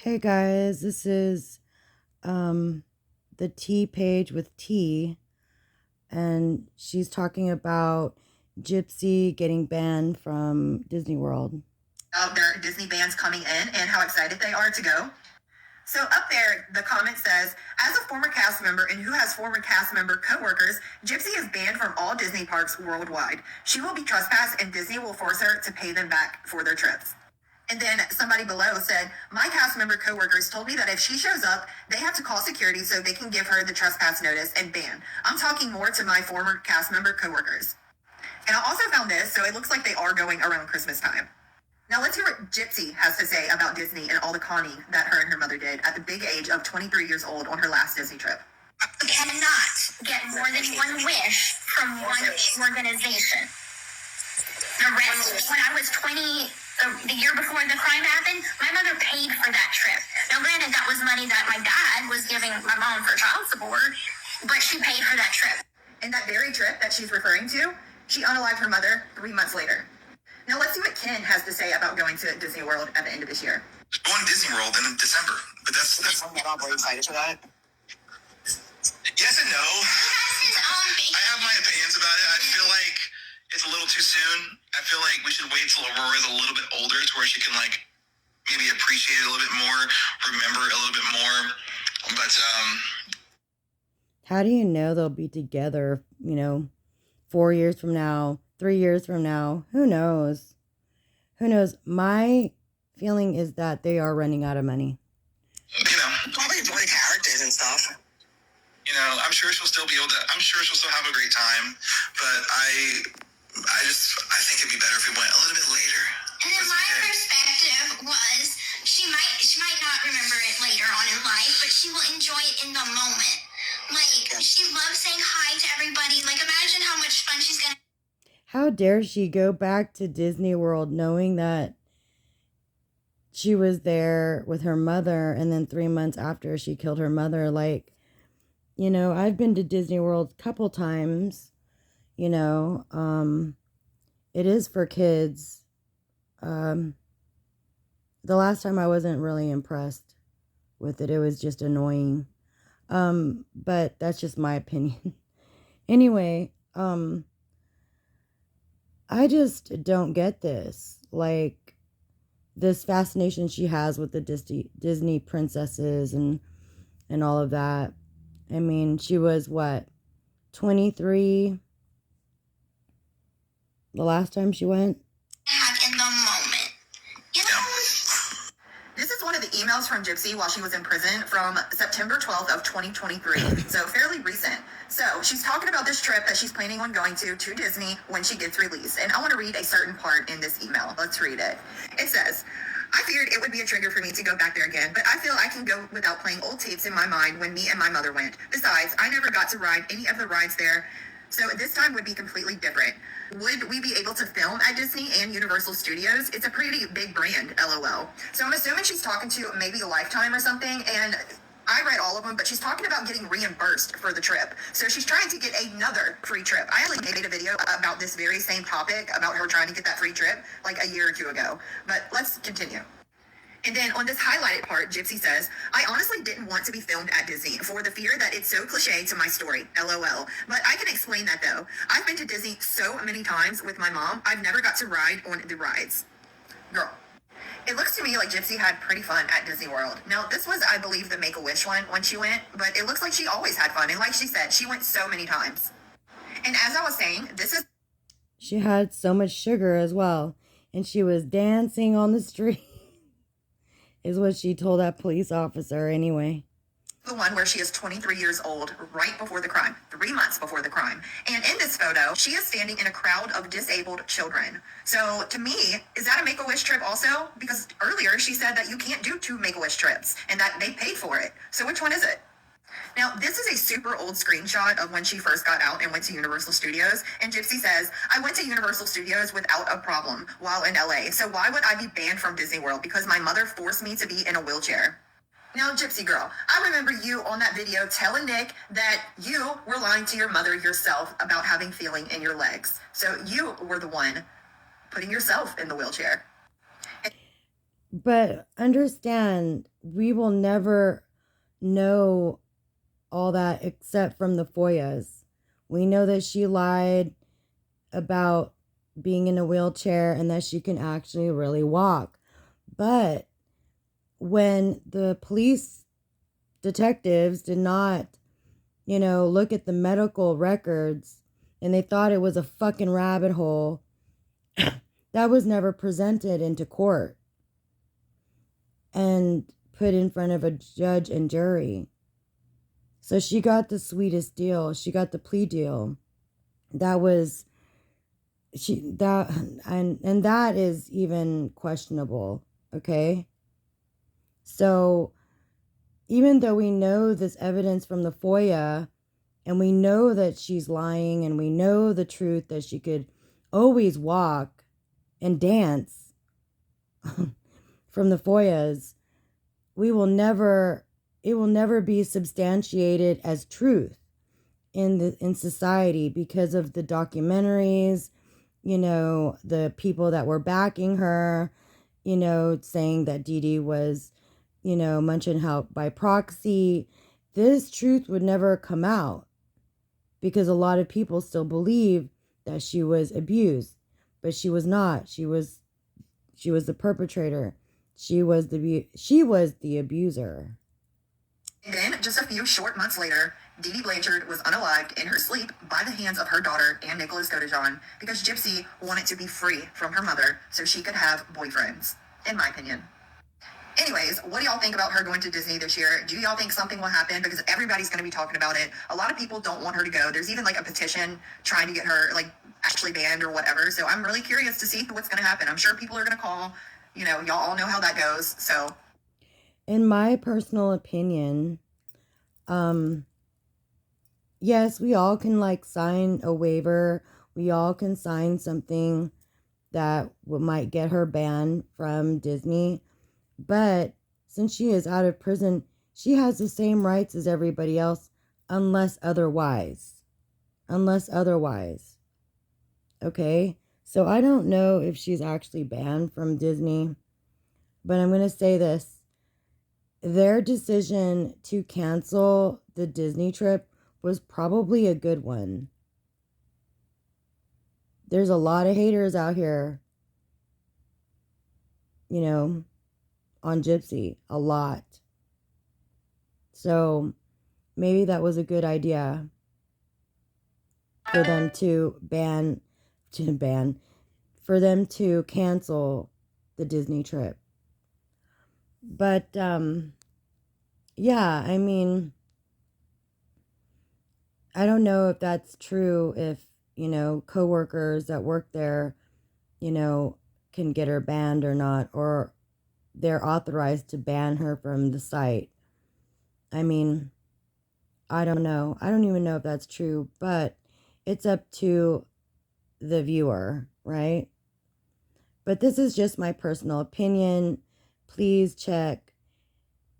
Hey guys, this is um the T page with T, and she's talking about Gypsy getting banned from Disney World. Their Disney bands coming in and how excited they are to go. So up there, the comment says, as a former cast member and who has former cast member coworkers, Gypsy is banned from all Disney parks worldwide. She will be trespassed and Disney will force her to pay them back for their trips. And then somebody below said, my cast member coworkers told me that if she shows up, they have to call security so they can give her the trespass notice and ban. I'm talking more to my former cast member coworkers. And I also found this, so it looks like they are going around Christmas time. Now let's hear what Gypsy has to say about Disney and all the conning that her and her mother did at the big age of 23 years old on her last Disney trip. You cannot get more than one wish from one organization. The rest, when I was 20, the year before the crime happened, my mother paid for that trip. Now, granted, that was money that my dad was giving my mom for child support, but she paid for that trip. And that very trip that she's referring to, she unalived her mother 3 months later. Now let's see what Ken has to say about going to Disney World at the end of this year. Going to Disney World in December, but that's I'm not very excited for that. yes and no. I have my opinions about it. I feel like it's a little too soon. I feel like we should wait till Aurora's a little bit older to where she can like maybe appreciate it a little bit more, remember it a little bit more. But How do you know they'll be together, 4 years from now, 3 years from now? Who knows? Who knows? My feeling is that they are running out of money. Probably the characters and stuff. I'm sure she'll still be able to. I'm sure she'll still have a great time. But I think it'd be better if we went a little bit later. And then my perspective was she might not remember it later on in life, but she will enjoy it in the moment. Like, she loves saying hi to everybody. Like, imagine how much fun she's gonna. How dare she go back to Disney World knowing that she was there with her mother, and then 3 months after she killed her mother? Like, I've been to Disney World a couple times. It is for kids. The last time I wasn't really impressed with it. It was just annoying. But that's just my opinion. Anyway, I just don't get this. Like, this fascination she has with the Disney princesses and all of that. I mean, she was what, 23 the last time she went? Have in the moment. This is one of the emails from Gypsy while she was in prison from September 12th of 2023, so fairly recent. So she's talking about this trip that she's planning on going to Disney when she gets released. And I want to read a certain part in this email. Let's read it. It says, I feared it would be a trigger for me to go back there again, but I feel I can go without playing old tapes in my mind when me and my mother went. Besides, I never got to ride any of the rides there, so this time would be completely different. Would we be able to film at Disney and Universal Studios? It's a pretty big brand, LOL. So I'm assuming she's talking to maybe a Lifetime or something, and I read all of them, but she's talking about getting reimbursed for the trip. So she's trying to get another free trip. I actually made a video about this very same topic, about her trying to get that free trip, like a year or two ago. But let's continue. And then on this highlighted part, Gypsy says, I honestly didn't want to be filmed at Disney for the fear that it's so cliche to my story, LOL. But I can explain that though. I've been to Disney so many times with my mom, I've never got to ride on the rides. Girl, it looks to me like Gypsy had pretty fun at Disney World. Now, this was, I believe, the Make-A-Wish one when she went, but it looks like she always had fun. And like she said, she went so many times. And as I was saying, this is... She had so much sugar as well. And she was dancing on the street. Is what she told that police officer anyway. The one where she is 23 years old, right before the crime, 3 months before the crime. And in this photo, she is standing in a crowd of disabled children. So to me, is that a Make-A-Wish trip also? Because earlier she said that you can't do 2 Make-A-Wish trips and that they paid for it. So which one is it? Now, this is a super old screenshot of when she first got out and went to Universal Studios. And Gypsy says, I went to Universal Studios without a problem while in LA. So why would I be banned from Disney World? Because my mother forced me to be in a wheelchair. Now, Gypsy girl, I remember you on that video telling Nick that you were lying to your mother yourself about having feeling in your legs. So you were the one putting yourself in the wheelchair. But understand, we will never know all that except from the FOIAs. We know that she lied about being in a wheelchair and that she can actually really walk. But when the police detectives did not, look at the medical records and they thought it was a fucking rabbit hole, that was never presented into court and put in front of a judge and jury. So she got the sweetest deal. She got the plea deal. That was and that is even questionable, okay? So even though we know this evidence from the FOIA and we know that she's lying and we know the truth that she could always walk and dance from the FOIAs, it will never be substantiated as truth in society because of the documentaries, the people that were backing her, saying that Dee Dee was, munching help by proxy. This truth would never come out because a lot of people still believe that she was abused, but she was not. She was the perpetrator. She was the abuser. And then, just a few short months later, Dee Dee Blanchard was unalived in her sleep by the hands of her daughter and Nicholas Godejohn because Gypsy wanted to be free from her mother so she could have boyfriends, in my opinion. Anyways, what do y'all think about her going to Disney this year? Do y'all think something will happen? Because everybody's going to be talking about it. A lot of people don't want her to go. There's even like a petition trying to get her like actually banned or whatever. So I'm really curious to see what's going to happen. I'm sure people are going to call. Y'all all know how that goes. So, in my personal opinion, yes, we all can like sign a waiver. We all can sign something that might get her banned from Disney. But since she is out of prison, she has the same rights as everybody else, unless otherwise. Okay? So I don't know if she's actually banned from Disney, but I'm going to say this. Their decision to cancel the Disney trip was probably a good one. There's a lot of haters out here, on Gypsy. A lot. So maybe that was a good idea for them to for them to cancel the Disney trip. But, yeah, I mean, I don't know if that's true, if, coworkers that work there, can get her banned or not, or they're authorized to ban her from the site. I mean, I don't know. I don't even know if that's true, but it's up to the viewer, right? But this is just my personal opinion. Please check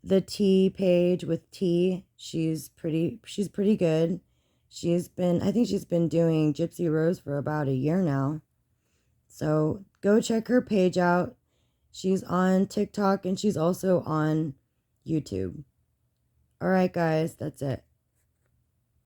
the T page with T. She's pretty good. I think she's been doing Gypsy Rose for about a year now. So go check her page out. She's on TikTok and she's also on YouTube. All right, guys, that's it.